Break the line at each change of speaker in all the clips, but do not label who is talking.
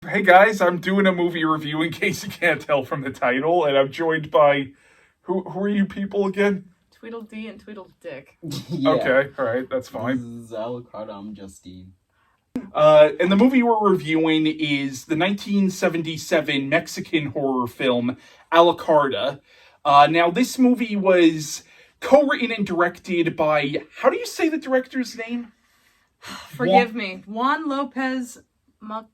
Hey guys, I'm doing a movie review in case you can't tell from the title, and I'm joined by... Who are you people again?
Tweedledee and Tweedledick.
Yeah.
Okay, alright, that's fine.
This is Alucarda, I'm Justine.
And the movie we're reviewing is the 1977 Mexican horror film, Alucarda. Now, this movie was co-written and directed by... How do you say the director's name?
Forgive me. Juan López Moctezuma?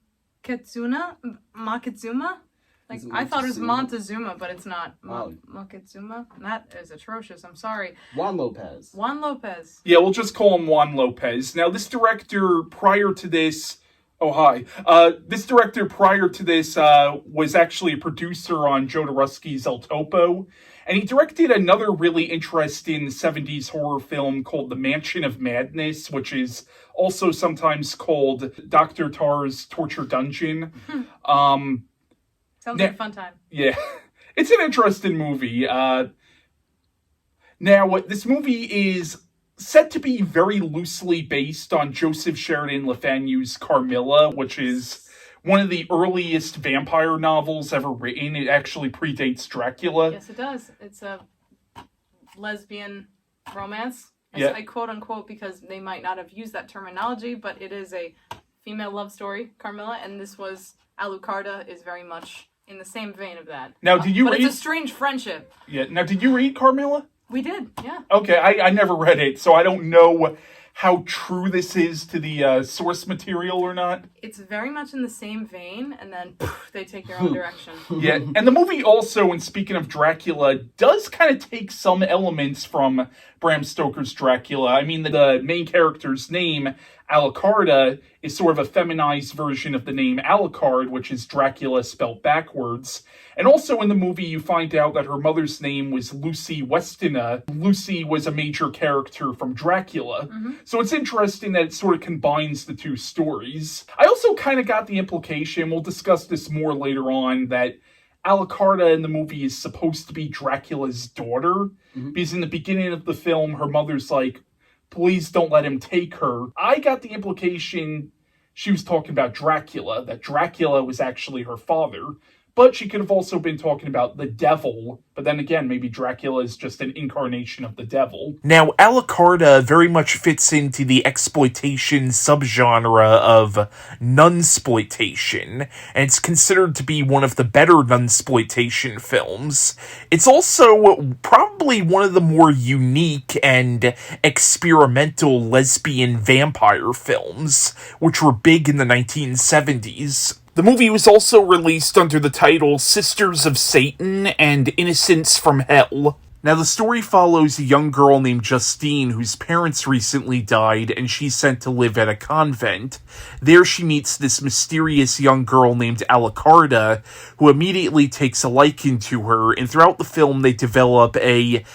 Like, I thought it was Montezuma, but it's not. Moctezuma? That is atrocious. I'm sorry.
Juan López.
Yeah, we'll just call him Juan López. Now, this director, prior to this... Oh, hi. This director, prior to this, was actually a producer on Jodorowsky's El Topo. And he directed another really interesting 70s horror film called The Mansion of Madness, which is also sometimes called Dr. Tar's Torture Dungeon.
Sounds like a fun time.
Yeah, it's an interesting movie. Now, this movie is said to be very loosely based on Joseph Sheridan Le Fanu's Carmilla, which is one of the earliest vampire novels ever written. It actually predates Dracula.
Yes, it does. It's a lesbian romance.
Yeah.
I quote unquote because they might not have used that terminology, but it is a female love story, Carmilla, and this was Alucarda is very much in the same vein of that.
Now, did you
But
read...
it's a strange friendship.
Yeah. Now, did you read Carmilla?
We did, yeah.
Okay, I never read it, so I don't know how true this is to the source material or not.
It's very much in the same vein, and then they take their own direction.
Yeah, and the movie also, and speaking of Dracula, does kind of take some elements from Bram Stoker's Dracula. I mean, the main character's name, Alucarda, is sort of a feminized version of the name Alucard, which is Dracula spelled backwards. And also in the movie, you find out that her mother's name was Lucy Westina. Lucy was a major character from Dracula. Mm-hmm. So it's interesting that it sort of combines the two stories. I also kind of got the implication, we'll discuss this more later on, that Alucarda in the movie is supposed to be Dracula's daughter. Mm-hmm. Because in the beginning of the film, her mother's like, please don't let him take her. I got the implication she was talking about Dracula, that Dracula was actually her father. But she could have also been talking about the devil. But then again, maybe Dracula is just an incarnation of the devil. Now, Alucarda very much fits into the exploitation subgenre of nunsploitation, and it's considered to be one of the better nunsploitation films. It's also probably one of the more unique and experimental lesbian vampire films, which were big in the 1970s. The movie was also released under the title Sisters of Satan and Innocents from Hell. Now, the story follows a young girl named Justine whose parents recently died and she's sent to live at a convent. There she meets this mysterious young girl named Alucarda, who immediately takes a liking to her, and throughout the film they develop a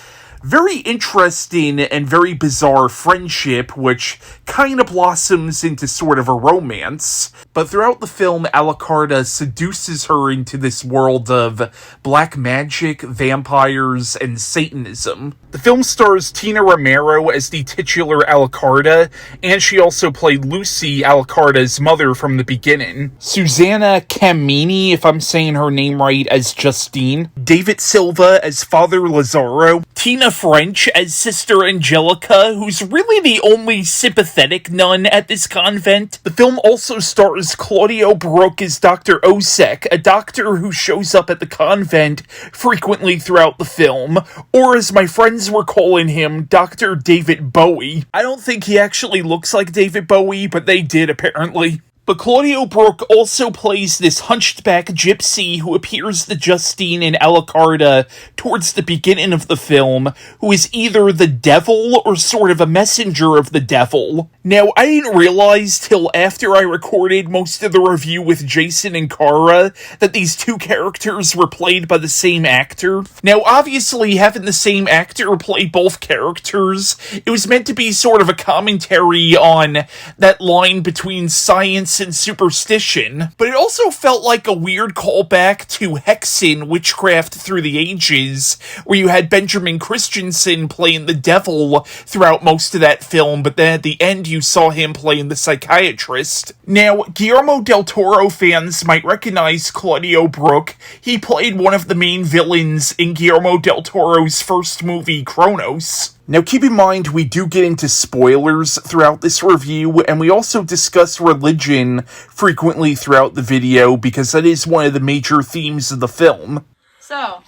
very interesting and very bizarre friendship, which kind of blossoms into sort of a romance. But throughout the film, Alucarda seduces her into this world of black magic, vampires, and Satanism. The film stars Tina Romero as the titular Alucarda, and she also played Lucy, Alucarda's mother, from the beginning. Susana Kamini, if I'm saying her name right, as Justine. David Silva as Father Lazaro. Tina French as Sister Angelica, who's really the only sympathetic nun at this convent. The film also stars Claudio Brook as Dr. Osek, a doctor who shows up at the convent frequently throughout the film, or as my friends were calling him, Dr. David Bowie. I don't think he actually looks like David Bowie, but they did apparently. But Claudio Brook also plays this hunchback gypsy who appears to Justine and Alucarda towards the beginning of the film, who is either the devil or sort of a messenger of the devil. Now, I didn't realize till after I recorded most of the review with Jason and Cara that these two characters were played by the same actor. Now, obviously, having the same actor play both characters, it was meant to be sort of a commentary on that line between science
science and superstition, but it also felt like a weird callback to Hexen Witchcraft Through the Ages, where you had Benjamin Christensen playing the devil throughout most of that film, but then at the end you saw him playing the psychiatrist. Now, Guillermo del Toro fans might recognize Claudio Brook. He played one of the main villains in Guillermo del Toro's first movie, Kronos. Now keep in mind, we do get into spoilers throughout this review, and we also discuss religion frequently throughout the video, because that is one of the major themes of the film.
So,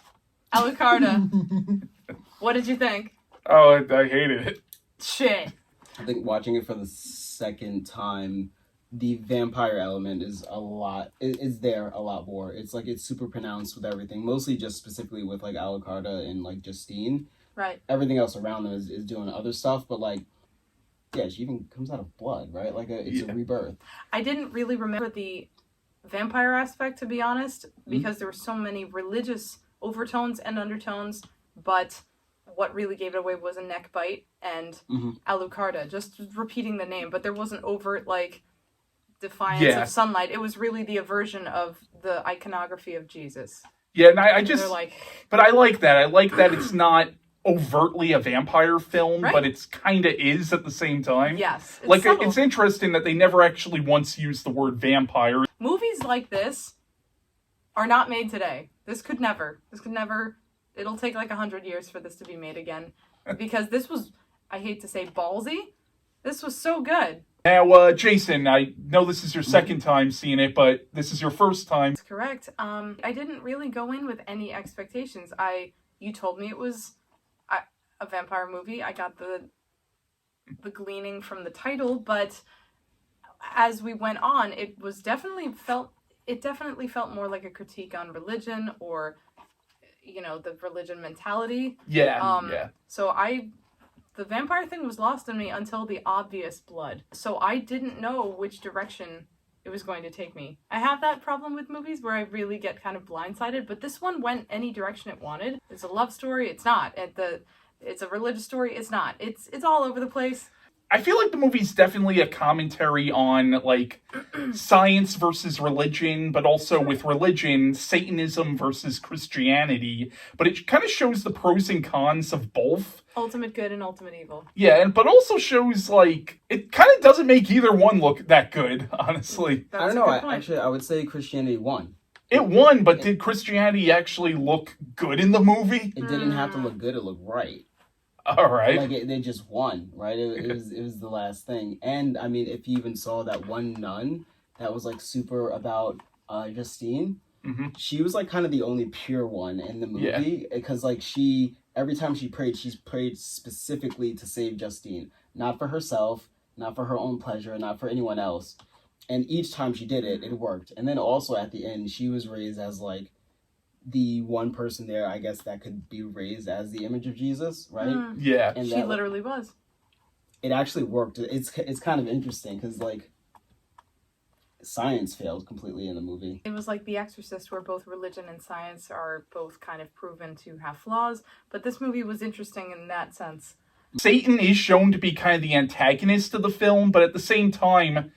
Alucarda, what did you think?
Oh, I hated it.
Shit.
I think watching it for the second time, the vampire element is there a lot more. It's like it's super pronounced with everything, mostly just specifically with like Alucarda and like Justine.
Right.
Everything else around them is doing other stuff, but like, yeah, she even comes out of blood, right? Like it's a rebirth.
I didn't really remember the vampire aspect, to be honest, because there were so many religious overtones and undertones, but what really gave it away was a neck bite and Alucarda, just repeating the name, but there wasn't overt, like, defiance of sunlight. It was really the aversion of the iconography of Jesus.
Yeah, and I just...
like...
But I like that. I like that it's not overtly a vampire film,
right?
But it's kind of is at the same time.
Yes.
It's interesting that they never actually once used the word vampire.
Movies like this are not made today. This could never. It'll take like 100 years for this to be made again. Because this was, I hate to say ballsy, this was so good.
Now, Jason, I know this is your second time seeing it, but this is your first time.
That's correct. I didn't really go in with any expectations. You told me it was a vampire movie. I got the gleaning from the title, but as we went on, it definitely felt more like a critique on religion, or the religion mentality.
Yeah.
So the vampire thing was lost on me until the obvious blood. So I didn't know which direction it was going to take me. I have that problem with movies where I really get kind of blindsided, but this one went any direction it wanted. It's a love story, it's not. It's a religious story, it's not. It's all over the place.
I feel like the movie's definitely a commentary on, like, science versus religion, but also with religion, Satanism versus Christianity. But it kind of shows the pros and cons of both.
Ultimate good and ultimate evil.
Yeah, but also shows, like, it kind of doesn't make either one look that good, honestly.
I don't know, I would say Christianity won.
It won, but did Christianity actually look good in the movie?
It didn't have to look good, it looked right.
All right.
Like, they just won, right? It was the last thing. And, I mean, if you even saw that one nun that was, like, super about Justine, she was, like, kind of the only pure one in the movie. Because, like, every time she prayed specifically to save Justine. Not for herself, not for her own pleasure, not for anyone else. And each time she did it, it worked. And then also at the end, she was raised as, like, the one person there, I guess, that could be raised as the image of Jesus, right?
Yeah.
And she literally was.
It actually worked. It's kind of interesting because, like, science failed completely in the movie.
It was like The Exorcist, where both religion and science are both kind of proven to have flaws, but this movie was interesting in that sense.
Satan is shown to be kind of the antagonist of the film, but at the same time,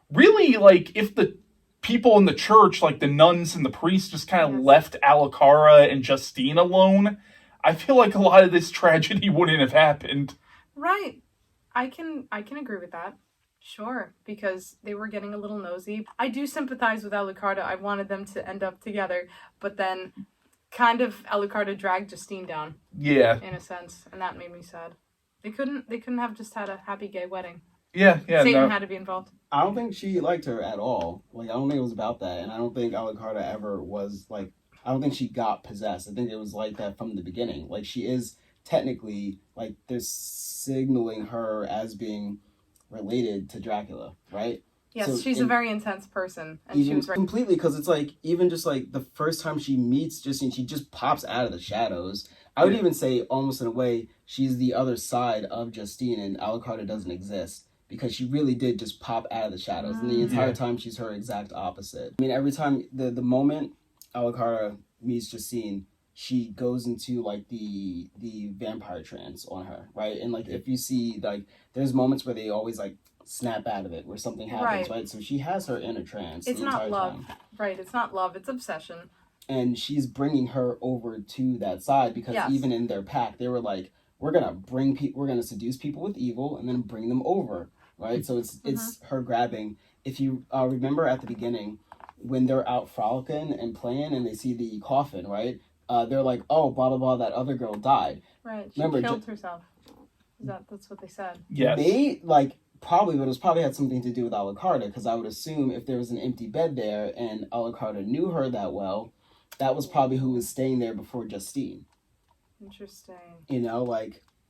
really, like, if the people in the church, like the nuns and the priests, just kind of left Alucarda and Justine alone, I feel like a lot of this tragedy wouldn't have happened.
Right. I can agree with that. Sure, because they were getting a little nosy. I do sympathize with Alucarda. I wanted them to end up together, but then kind of Alucarda dragged Justine down.
Yeah.
In a sense, and that made me sad. They couldn't have just had a happy gay wedding.
Yeah.
Satan had to be involved.
I don't think she liked her at all. Like, I don't think it was about that. And I don't think Alucarda ever was, like, I don't think she got possessed. I think it was like that from the beginning. Like, she is technically, like, they're signaling her as being related to Dracula, right?
Yes, so she's a very intense person. And
even
she was very...
completely, because it's like, even just like the first time she meets Justine, she just pops out of the shadows. I would even say, almost in a way, she's the other side of Justine, and Alucarda doesn't exist. Because she really did just pop out of the shadows. And the entire time, she's her exact opposite. I mean, every time, the moment Alucarda meets Justine, she goes into, like, the vampire trance on her, right? And, like, if you see, like, there's moments where they always, like, snap out of it, where something happens, right? So she has her in a trance.
It's
the
not
entire
love.
time.
Right, it's not love, it's obsession.
And she's bringing her over to that side because even in their pact, they were like, we're gonna seduce people with evil and then bring them over, right? So it's her grabbing. If you remember at the beginning, when they're out frolicking and playing and they see the coffin, right? They're like, oh, blah, blah, blah, that other girl died.
Right, she killed herself. That's what they said.
Yes.
They, probably, but it probably had something to do with Alucarda, because I would assume if there was an empty bed there and Alucarda knew her that well, that was probably who was staying there before Justine.
Interesting.
You know,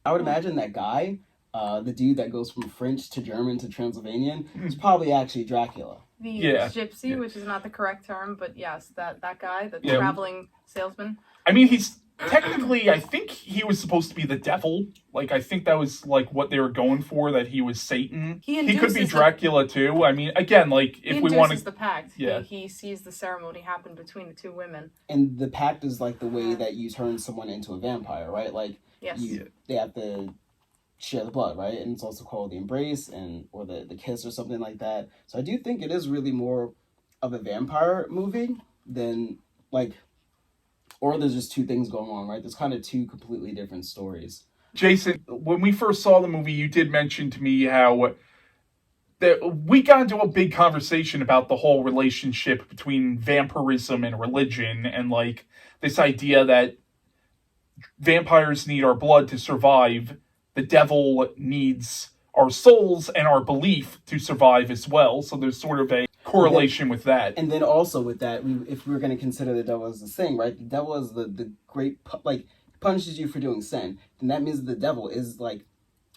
I would imagine that guy, the dude that goes from French to German to Transylvanian, is probably actually Dracula.
The gypsy, which is not the correct term, but yes, that guy, the traveling salesman.
I mean, he's technically, I think he was supposed to be the devil. I think that was, what they were going for, that he was Satan. He could be Dracula, too. I mean, again, if we want to...
He the pact. Yeah. He sees the ceremony happen between the two women.
And the pact is, the way that you turn someone into a vampire, right?
Yes.
They have to share the blood, right? And it's also called the embrace or the kiss or something like that. So I do think it is really more of a vampire movie than, or there's just two things going on, right? There's kind of two completely different stories.
Jason, when we first saw the movie, you did mention to me how we got into a big conversation about the whole relationship between vampirism and religion, and this idea that vampires need our blood to survive. The devil needs our souls and our belief to survive as well. So there's sort of a correlation with that.
And then also with that, if we're going to consider the devil as the thing, right? The devil is the great, punishes you for doing sin. And that means the devil is,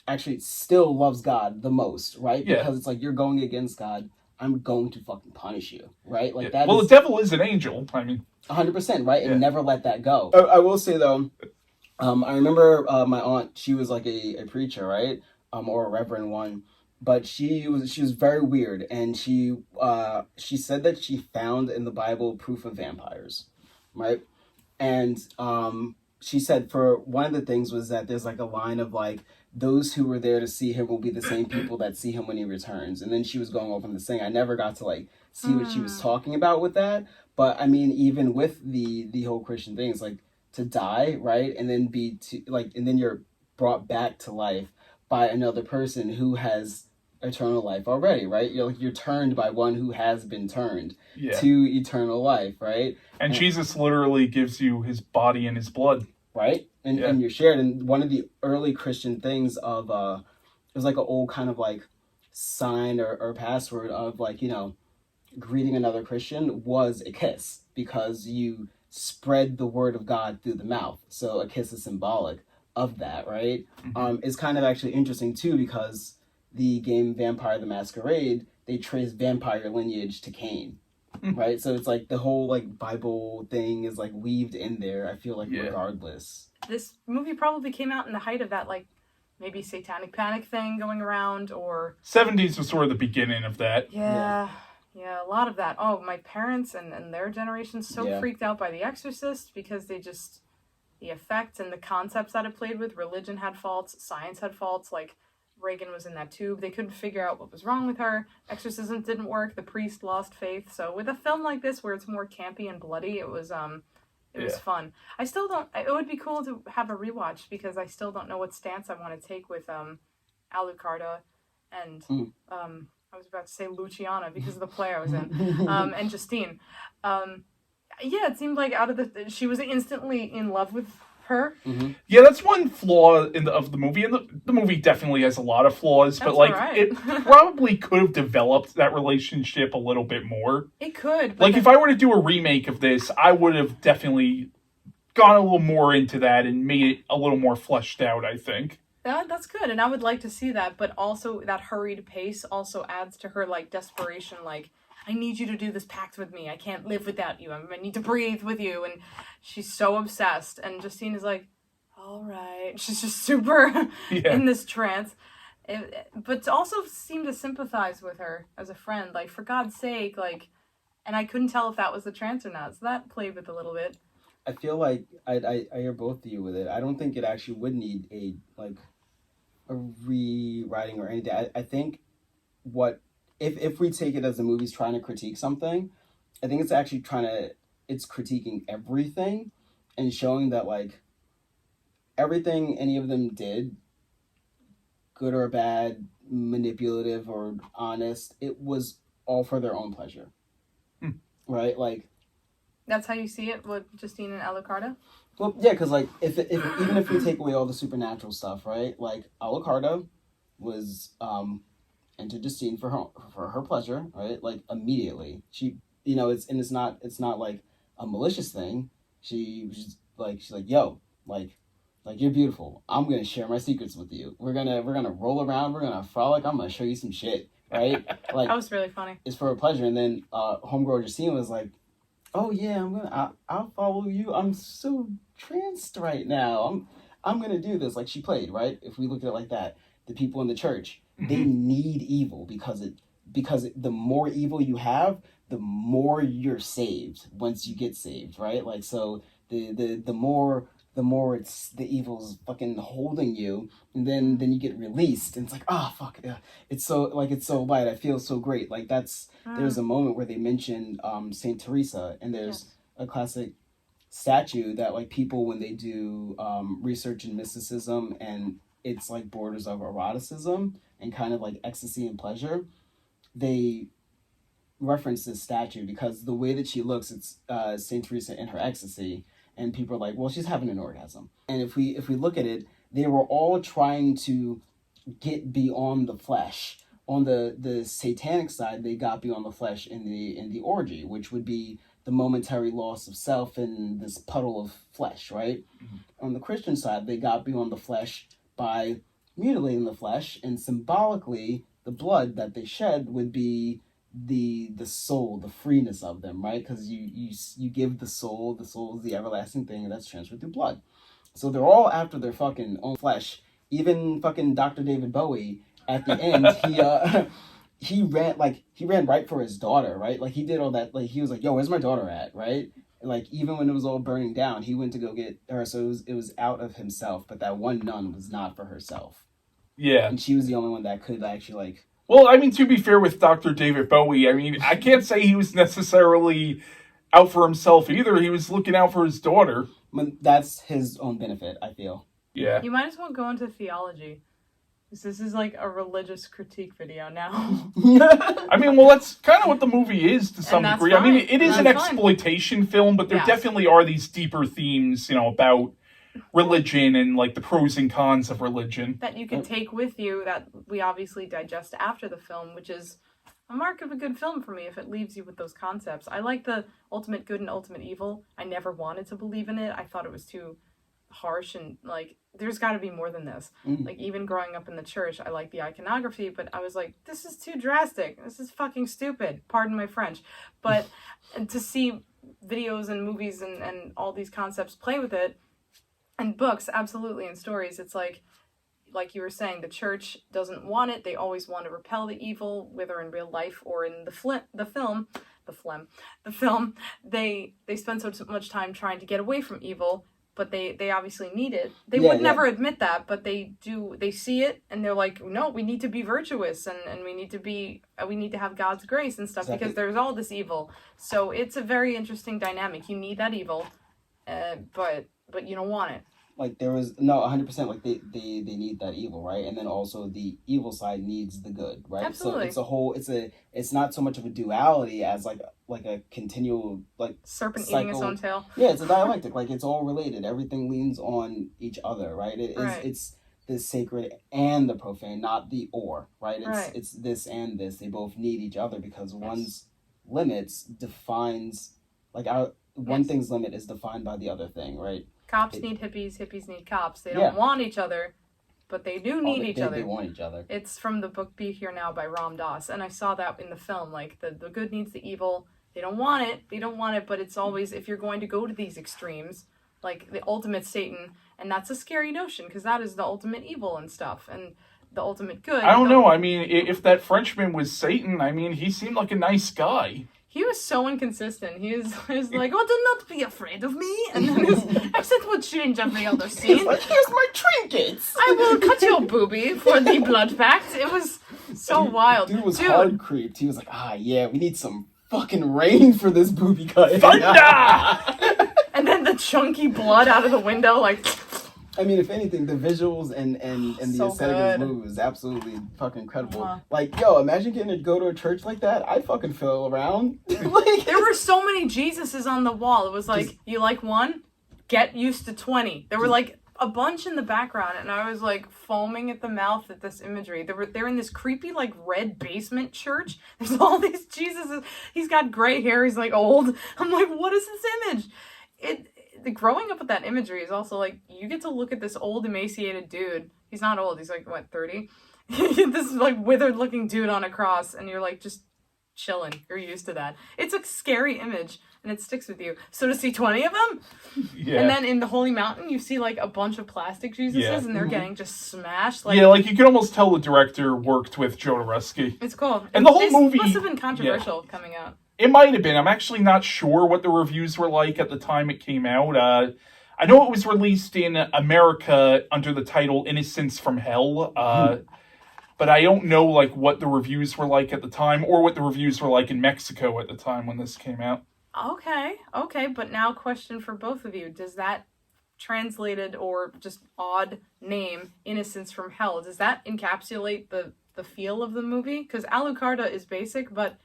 actually still loves God the most, right?
Yeah.
Because it's you're going against God. I'm going to fucking punish you, right?
The devil is an angel. I mean...
100%, right? And never let that go. I will say, though, I remember my aunt, she was a preacher, right? Or a reverend one. But she was very weird, and she said that she found in the Bible proof of vampires, right? And she said for one of the things was that there's a line of those who were there to see him will be the same people that see him when he returns. And then she was going over and saying, I never got to see what she was talking about with that. But I mean, even with the whole Christian thing, it's to die, right? And then and then you're brought back to life by another person who has eternal life already, right? You're turned by one who has been turned to eternal life, right?
And Jesus literally gives you his body and his blood.
Right? And you're shared. And one of the early Christian things of, it was an old kind of sign or password of greeting another Christian was a kiss, because you spread the word of God through the mouth. So a kiss is symbolic of that, right?
Mm-hmm.
It's kind of actually interesting too, because the game Vampire the Masquerade, they trace vampire lineage to Cain, right? So it's the whole Bible thing is weaved in there, I feel regardless.
This movie probably came out in the height of that maybe satanic panic thing going around, or
70s was sort of the beginning of that.
Yeah, a lot of that. Oh, my parents and their generation freaked out by The Exorcist, because they just, the effects and the concepts that it played with, religion had faults, science had faults, Reagan was in that tube. They couldn't figure out what was wrong with her. Exorcism didn't work. The priest lost faith. So with a film like this, where it's more campy and bloody, it was fun. I still don't. It would be cool to have a rewatch, because I still don't know what stance I want to take with Alucarda and I was about to say Luciana because of the play I was in, and Justine. It seemed she was instantly in love with her.
Mm-hmm.
Yeah, that's one flaw of the movie, and the movie definitely has a lot of flaws,
that's
but
right.
It probably could have developed that relationship a little bit more.
It could. But
if I were to do a remake of this, I would have definitely gone a little more into that and made it a little more fleshed out, I think.
That's good, and I would like to see that, but also that hurried pace also adds to her desperation, I need you to do this pact with me. I can't live without you. I need to breathe with you. And she's so obsessed. And Justine is all right. She's just super in this trance. But also seemed to sympathize with her as a friend. For God's sake, and I couldn't tell if that was the trance or not. So that played with a little bit.
I feel I hear both of you with it. I don't think it actually would need a rewriting or anything. I think if we take it as the movie's trying to critique something, I think it's actually it's critiquing everything and showing that, like, everything any of them did, good or bad, manipulative or honest, it was all for their own pleasure. Right? Like,
that's how you see it with Justine and Alucarda?
Well, yeah, because, like, even if we take away all the supernatural stuff, right? Like, Alucarda was into Justine for her pleasure, right? Like, immediately. She, it's not like a malicious thing. She's like, yo, like you're beautiful. I'm gonna share my secrets with you. We're gonna roll around. We're gonna frolic. I'm gonna show you some shit, right? Like, that
was really funny.
It's for her pleasure. And then homegirl Justine was like, oh yeah, I'll follow you. I'm so tranced right now. I'm gonna do this. Like, she played, right? If we look at it like that, the people in the church, they need evil because the more evil you have, the more you're saved once you get saved, right? Like, so the more it's the evil's fucking holding you, and then you get released, and it's like, oh fuck, it's so light. I feel so great. Like, there's a moment where they mention Saint Teresa, and there's a classic statue that, like, people, when they do research in mysticism, and it's like borders of eroticism and kind of like ecstasy and pleasure, they reference this statue because the way that she looks, it's Saint Teresa in her ecstasy. And people are like, well, she's having an orgasm. And if we look at it, they were all trying to get beyond the flesh. On the satanic side, they got beyond the flesh in the orgy, which would be the momentary loss of self in this puddle of flesh, right? On the Christian side, they got beyond the flesh by mutilating the flesh, and symbolically, the blood that they shed would be the soul, the freeness of them, right? Because you give the soul is the everlasting thing, and that's transferred through blood. So they're all after their fucking own flesh. Even fucking Dr. David Bowie at the end, he ran right for his daughter, right? Like, he did all that. Like, he was like, yo, where's my daughter at, right? Like, even when it was all burning down, he went to go get her. So it was out of himself, but that one nun was not for herself.
Yeah,
and she was the only one that could actually, like.
Well, I mean, to be fair with Dr. David Bowie, I mean, I can't say he was necessarily out for himself either. He was looking out for his daughter.
That's his own benefit, I feel.
Yeah.
You might as well go into theology. This is like a religious critique video now.
I mean, well, that's kind of what the movie is to some degree.
Fine.
I mean, it is an exploitation film, but there definitely are these deeper themes, about religion and, like, the pros and cons of religion.
That you can take with you, that we obviously digest after the film, which is a mark of a good film for me if it leaves you with those concepts. I like the ultimate good and ultimate evil. I never wanted to believe in it. I thought it was too harsh, and, like, there's got to be more than this. Like, even growing up in the church, I like the iconography, but I was like, this is too drastic. This is fucking stupid. Pardon my French. But to see videos and movies and all these concepts play with it, and books, absolutely, and stories, it's like you were saying, the church doesn't want it. They always want to repel the evil, whether in real life or in the film. They spend so much time trying to get away from evil, but they obviously need it. They would never admit that, but they do. They see it, and they're like, no, we need to be virtuous, and we need to have God's grace and stuff, because there's all this evil. So it's a very interesting dynamic. You need that evil, but you don't want it.
Like, there was 100%, like, they need that evil, right? And then also the evil side needs the good, right?
Absolutely.
So it's not so much of a duality as like a continual, like,
serpent
cycle.
Eating its own tail.
Yeah, it's a dialectic. Like, it's all related. Everything leans on each other, right? It's the sacred and the profane, not the or, right? It's this and this. They both need each other, because one's limits defines, like, one thing's limit is defined by the other thing, right?
Cops need hippies, hippies need cops. They don't want each other, but they do need each other.
They want each other.
It's from the book Be Here Now by Ram Dass, and I saw that in the film. Like, the good needs the evil. They don't want it, but it's always, if you're going to go to these extremes, like the ultimate Satan, and that's a scary notion, because that is the ultimate evil and stuff, and the ultimate good.
I don't know. I mean, if that Frenchman was Satan, I mean, he seemed like a nice guy.
He was so inconsistent. He was like, oh, do not be afraid of me. And then his accent would change every other scene.
He's like, here's my trinkets.
I will cut your boobie for the blood pact. It was So wild.
Dude was hard creeped. He was like, yeah, we need some fucking rain for this booby cut.
Thunder!
And then the chunky blood out of the window, like...
I mean, if anything, the visuals and the
So
aesthetic of the
good.
movie was absolutely fucking incredible.
Uh-huh.
Like, yo, imagine getting to go to a church like that. I'd fucking feel around. Like,
There were so many Jesuses on the wall. It was like, you like one? Get used to 20. There were like a bunch in the background, and I was like foaming at the mouth at this imagery. They're in this creepy like red basement church. There's all these Jesuses. He's got gray hair. He's like old. I'm like, what is this image? Growing up with that imagery is also like, you get to look at this old emaciated dude. He's not old. He's like, what, 30? This like withered looking dude on a cross, and you're like just chilling. You're used to that. It's a scary image, and it sticks with you. So to see 20 of them, and then in the Holy Mountain, you see like a bunch of plastic Jesuses, and they're getting just smashed. Like,
like you can almost tell the director worked with Joe Rusky.
it's cool.
And the whole
this
movie
must have been controversial coming out.
It might have been. I'm actually not sure what the reviews were like at the time it came out. I know it was released in America under the title Innocence from Hell, but I don't know like what the reviews were like at the time, or what the reviews were like in Mexico at the time when this came out.
Okay, but now question for both of you. Does that translated or just odd name, Innocence from Hell, does that encapsulate the feel of the movie? Because Alucarda is basic, but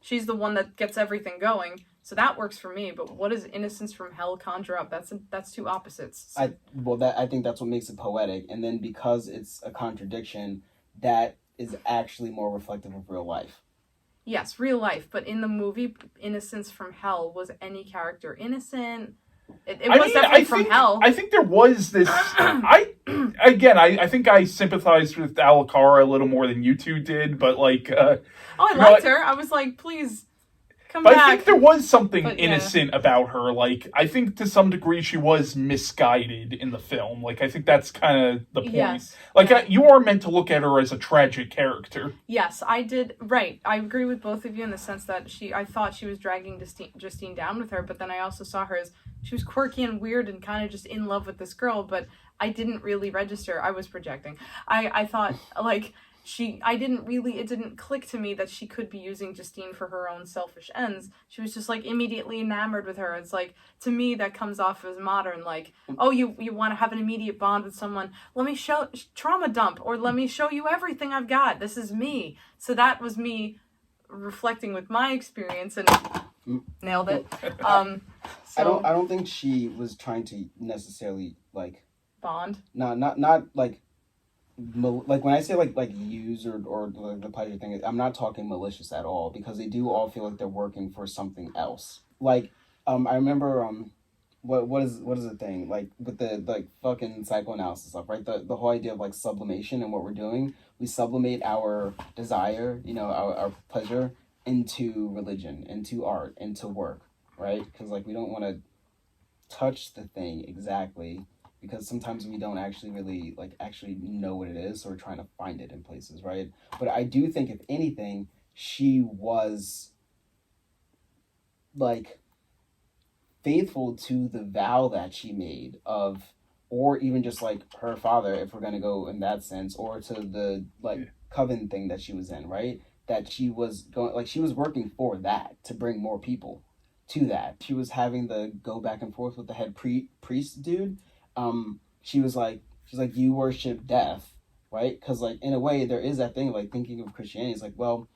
she's the one that gets everything going, so that works for me. But what does Innocence from Hell conjure up? That's two opposites.
I think that's what makes it poetic, and then because it's a contradiction, that is actually more reflective of real life.
Yes, real life, but in the movie Innocence from Hell, was any character innocent? It was definitely from hell.
I think there was this. I think I sympathized with Alucarda a little more than you two did, but like.
I liked her. I was like, please come
but
back.
I think there was something
But,
innocent about her. Like, I think to some degree she was misguided in the film. Like, I think that's kind of the point.
Yes.
Like, you are meant to look at her as a tragic character.
Yes, I did. Right. I agree with both of you in the sense that I thought she was dragging Justine down with her, but then I also saw her as she was quirky and weird and kind of just in love with this girl, but I didn't really register. I was projecting. I thought, like, it didn't click to me that she could be using Justine for her own selfish ends. She was just like immediately enamored with her. It's like, to me, that comes off as modern. Like, oh, you want to have an immediate bond with someone. Let me trauma dump, or let me show you everything I've got. This is me. So that was me reflecting with my experience and nailed it. So,
I don't think she was trying to necessarily like
bond.
Not like when I say like use or like the pleasure thing, I'm not talking malicious at all, because they do all feel like they're working for something else. Like I remember what is the thing like with the like fucking psychoanalysis stuff, right? The whole idea of like sublimation, and what we're doing, we sublimate our desire, our pleasure into religion, into art, into work, right? Because like we don't want to touch the thing exactly, because sometimes we don't actually really actually know what it is, so we're trying to find it in places, right? But I do think, if anything, she was like faithful to the vow that she made or even just like her father, if we're going to go in that sense, or to the coven thing that she was in, right? That she was going, she was working for that, to bring more people to that. She was having the go back and forth with the head priest dude. She's like, you worship death, right? Because like in a way there is that thing, like thinking of Christianity, it's like, well,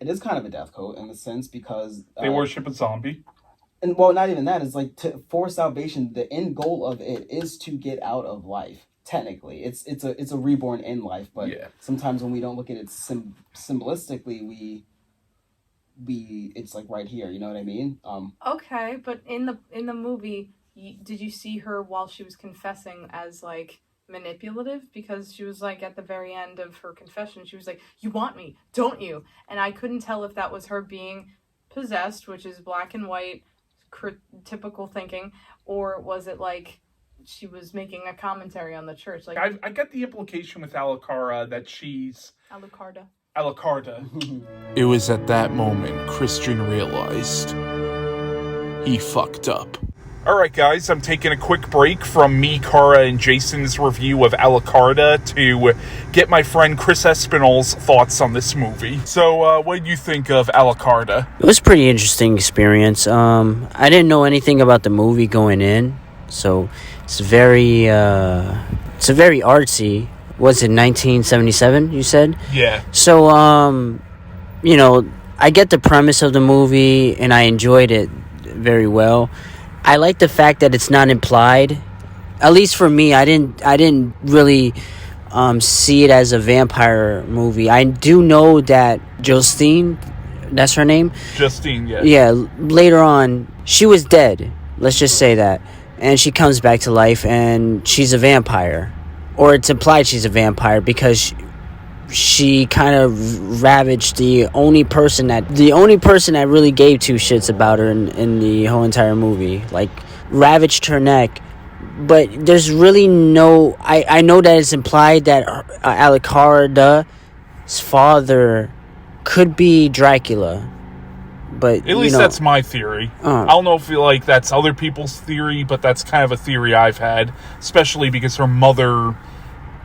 it is kind of a death cult in a sense, because
they worship a zombie.
And well, not even that. It's like for salvation, the end goal of it is to get out of life. Technically, it's a reborn in life, but sometimes when we don't look at it symbolistically, we it's like right here. You know what I mean?
Okay, but in the movie, did you see her while she was confessing as like manipulative? Because she was like at the very end of her confession, she was like, "You want me, don't you?" And I couldn't tell if that was her being possessed, which is black and white, typical thinking, or was it like she was making a commentary on the church? Like
I get the implication with Alucarda that she's
Alucarda.
It was at that moment Christian realized he fucked up. Alright guys, I'm taking a quick break from me, Cara, and Jason's review of Alucarda to get my friend Chris Espianl's thoughts on this movie. So, what did you think of Alucarda?
It was a pretty interesting experience. I didn't know anything about the movie going in, so it's very artsy. Was it 1977, you said?
Yeah.
So, I get the premise of the movie, and I enjoyed it very well. I like the fact that it's not implied. At least for me, I didn't really see it as a vampire movie. I do know that Justine, that's her name?
Justine, yeah.
Yeah, later on, she was dead. Let's just say that. And she comes back to life, and she's a vampire. Or it's implied she's a vampire because she kind of ravaged the only person that really gave two shits about her in the whole entire movie. Like, ravaged her neck. But there's really no... I know that it's implied that Alucarda's father could be Dracula. But,
at least that's my theory. I don't know if that's other people's theory, but that's kind of a theory I've had. Especially because her mother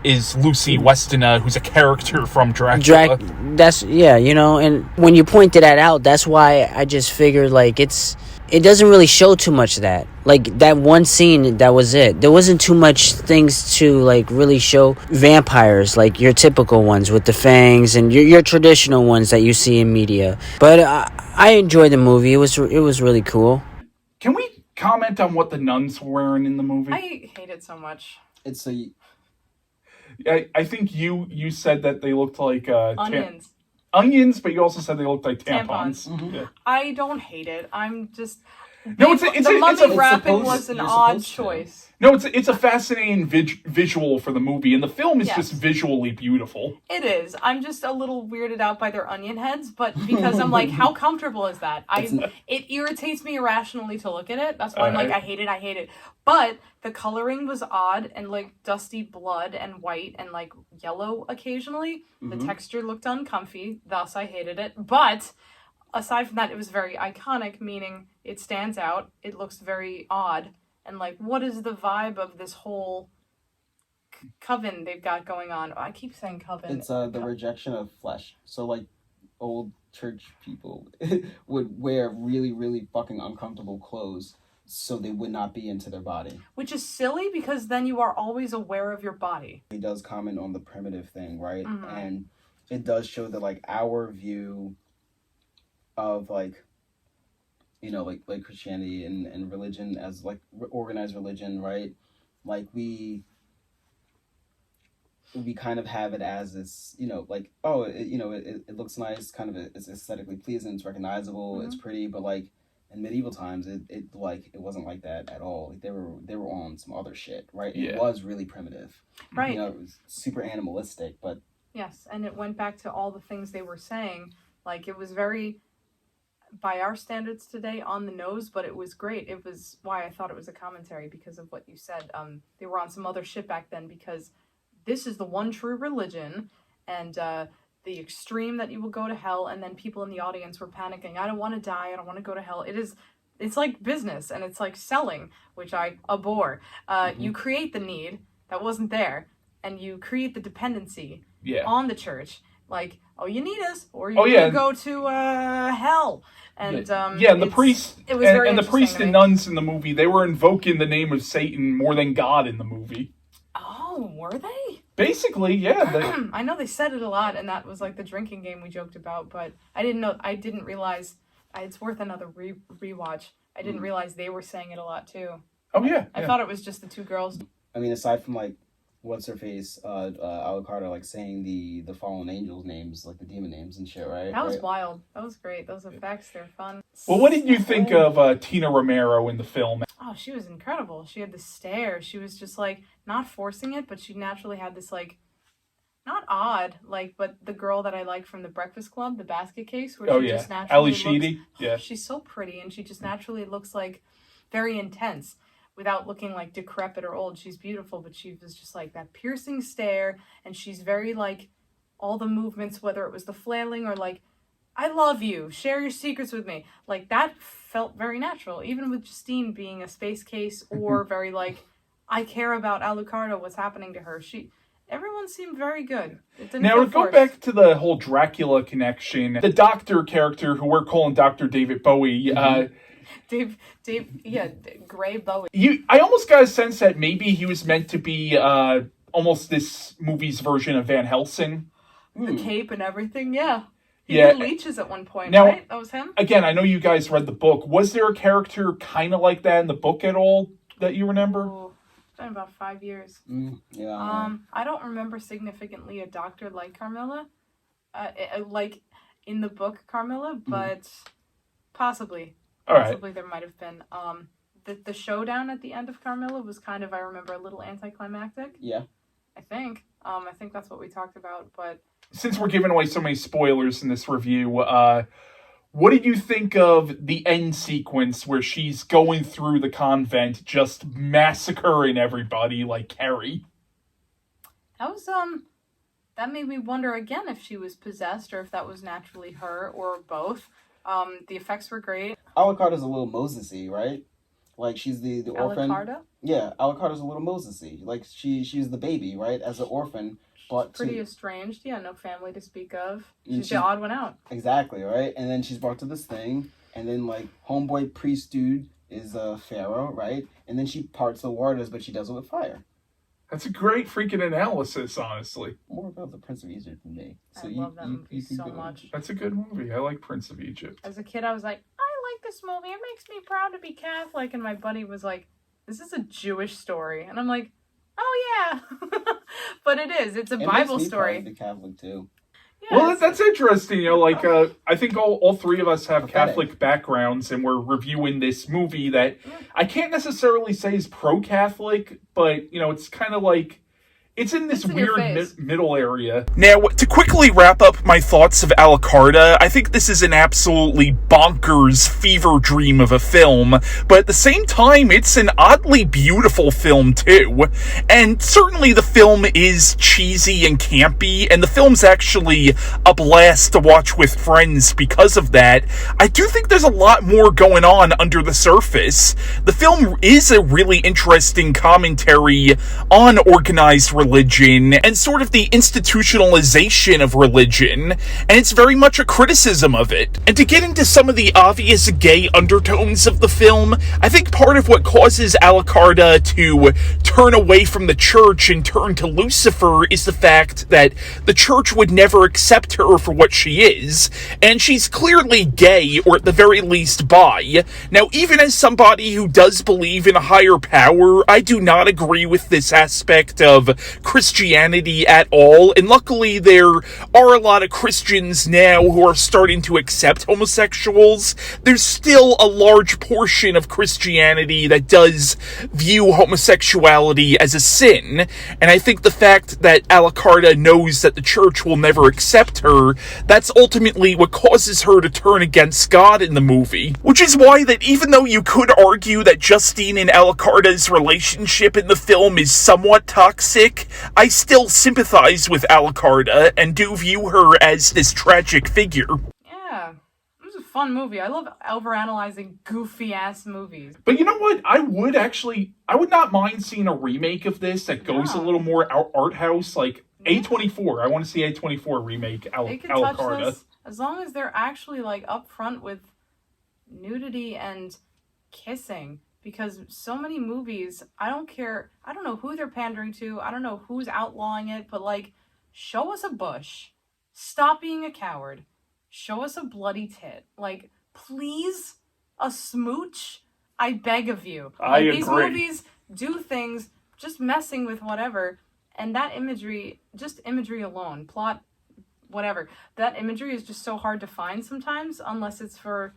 is Lucy Westina, who's a character from Dracula.
And when you pointed that out, that's why I just figured, it doesn't really show too much of that. Like, that one scene, that was it. There wasn't too much things to, really show vampires, like your typical ones with the fangs and your traditional ones that you see in media. But I enjoyed the movie. It was really cool.
Can we comment on what the nuns were wearing in the movie?
I hate it so much.
It's a...
I think you said that they looked like
Onions.
Onions, but you also said they looked like tampons.
Mm-hmm.
Yeah.
I don't hate it. I'm just...
No,
the mummy wrapping was an odd choice.
No, it's a fascinating visual for the movie, and the film is
Yes.
just visually beautiful.
It is. I'm just a little weirded out by their onion heads, but because I'm like, how comfortable is that? It irritates me irrationally to look at it. That's why I'm like, I hate it. But the coloring was odd and dusty blood and white and yellow occasionally. Mm-hmm. The texture looked uncomfy, thus I hated it. But aside from that, it was very iconic, meaning it stands out. It looks very odd. And what is the vibe of this whole coven they've got going on? I keep saying coven.
It's the rejection of flesh. So old church people would wear really, really fucking uncomfortable clothes so they would not be into their body.
Which is silly because then you are always aware of your body.
He does comment on the primitive thing, right?
Mm-hmm.
And it does show that our view of Christianity and religion as organized religion, right? We kind of have it as this, it looks nice, kind of it's aesthetically pleasing, it's recognizable, mm-hmm. It's pretty, but in medieval times, it wasn't like that at all. They were on some other shit, right?
Yeah.
It was really primitive,
right?
It was super animalistic, but
yes, and it went back to all the things they were saying. It was very, by our standards today, on the nose, but it was great. It was why I thought it was a commentary because of what you said. They were on some other shit back then because this is the one true religion, and the extreme that you will go to hell, and then people in the audience were panicking. I don't want to die. I don't want to go to hell. It's like business, and it's like selling, which I abhor. Mm-hmm. You create the need that wasn't there, and you create the dependency on the church. You need us, or you're going to go to hell. And
and the priest
it was very
and the priest and nuns in the movie, they were invoking the name of Satan more than God in the movie.
Oh, were they?
Basically, yeah.
I know they said it a lot, and that was the drinking game we joked about, but I didn't realize, it's worth another rewatch. I didn't realize they were saying it a lot, too.
Oh, yeah.
I thought it was just the two girls.
I mean, aside from, what's her face, Alucarda, saying the fallen angels' names, the demon names and shit, right?
That was wild. That was great. Those effects, they're fun.
Well, what did you think of Tina Romero in the film?
Oh, she was incredible. She had the stare. She was just not forcing it, but she naturally had this not odd, but the girl that I like from the Breakfast Club, the basket case, where just naturally
Ali Sheedy. Yeah.
She's so pretty, and she just naturally looks very intense without looking decrepit or old. She's beautiful, but she was just that piercing stare, and she's very all the movements, whether it was the flailing or I love you, share your secrets with me. That felt very natural, even with Justine being a space case or very like, I care about Alucarda, what's happening to her. Everyone seemed very good. It didn't
Now,
feel
to go
forced.
back to the whole Dracula connection, the doctor character, who we're calling Dr. David Bowie,
Dave, Gray Bowie.
I almost got a sense that maybe he was meant to be almost this movie's version of Van Helsing.
The cape and everything, yeah. He
Yeah.
did leeches at one point,
Now,
right? That was him?
Again, I know you guys read the book. Was there a character kind of like that in the book at all that you remember?
Oh, it's been about 5 years.
Yeah.
I don't remember significantly a doctor like Carmilla, like in the book Carmilla, but possibly.
All right.
Possibly there might have been. The showdown at the end of Carmilla was kind of, I remember, a little anticlimactic.
Yeah.
I think that's what we talked about, but...
Since we're giving away so many spoilers in this review, what did you think of the end sequence where she's going through the convent, just massacring everybody like Carrie?
That was, that made me wonder again if she was possessed or if that was naturally her or both. The effects were great.
Alucarda's a little Moses-y, right? Like, she's the orphan.
Alucarda?
Yeah, Alucarda's a little Moses-y. Like, she's the baby, right? As an orphan. But
Pretty estranged, yeah, no family to speak of.
And
She's the odd one out.
Exactly, right? And then she's brought to this thing, and then, like, homeboy priest dude is a pharaoh, right? And then she parts the waters, but she does it with fire.
That's a great freaking analysis, honestly.
More about the Prince of Egypt than me. So
I love that movie so much.
That's a good movie. I like Prince of Egypt.
As a kid, I was like, I like this movie. It makes me proud to be Catholic. And my buddy was like, this is a Jewish story. And I'm like, oh, yeah. But it is. It's a Bible story.
It makes me proud to be Catholic, too.
Yeah,
Well, that's interesting. You know, like, I think all three of us have
Prophetic.
Catholic backgrounds, and we're reviewing this movie that I can't necessarily say is pro-Catholic, but, you know, it's kind of like, it's in this
It's in your
weird
face.
middle area.
Now, to quickly wrap up my thoughts of Alucarda, I think this is an absolutely bonkers fever dream of a film, but at the same time, it's an oddly beautiful film too. And certainly the film is cheesy and campy, and the film's actually a blast to watch with friends because of that. I do think there's a lot more going on under the surface. The film is a really interesting commentary on organized religion and sort of the institutionalization of religion, and it's very much a criticism of it. And to get into some of the obvious gay undertones of the film, I think part of what causes Alucarda to turn away from the church and turn to Lucifer is the fact that the church would never accept her for what she is, and she's clearly gay, or at the very least bi. Now, even as somebody who does believe in a higher power, I do not agree with this aspect of Christianity at all, and luckily there are a lot of Christians now who are starting to accept homosexuals. There's still a large portion of Christianity that does view homosexuality as a sin, and I think the fact that Alucarda knows that the church will never accept her, that's ultimately what causes her to turn against God in the movie. Which is why that even though you could argue that Justine and Alucarda's relationship in the film is somewhat toxic, I still sympathize with Alucarda and do view her as this tragic figure.
Yeah. It was a fun movie. I love overanalyzing goofy-ass movies.
But you know what? I would not mind seeing a remake of this that goes a little more art house, like A24. I want to see A24 remake
They could touch
Alucarda.
this as long as they're actually like upfront with nudity and kissing. Because so many movies, I don't know who they're pandering to, I don't know who's outlawing it, but like, show us a bush. Stop being a coward. Show us a bloody tit. Like, please, a smooch? I beg of you.
I
Like, these
agree.
movies do things just messing with whatever, and that imagery, just imagery alone, plot, whatever, that imagery is just so hard to find sometimes, unless it's for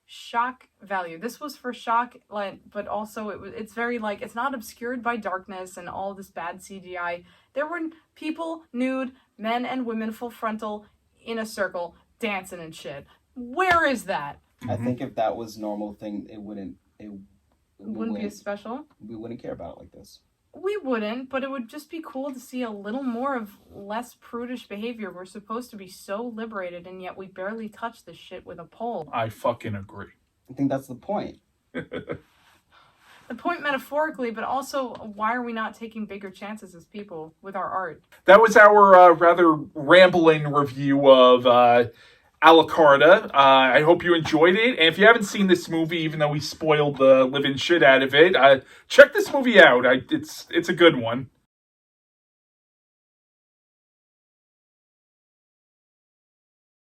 shock value. This was for shock, like, but also it's very like, it's not obscured by darkness and all this bad CGI. There were people nude, men and women full frontal in a circle dancing and shit. Where is that?
I think if that was normal thing, it wouldn't
Be a special.
we wouldn't care about it like this.
We wouldn't, but it would just be cool to see a little more of less prudish behavior. We're supposed to be so liberated, and yet we barely touch this shit with a pole.
I fucking agree.
I think that's the point.
The point metaphorically, but also why are we not taking bigger chances as people with our art?
That was our rather rambling review of Alucarda. I hope you enjoyed it. And if you haven't seen this movie, even though we spoiled the living shit out of it, check this movie out. It's a good one.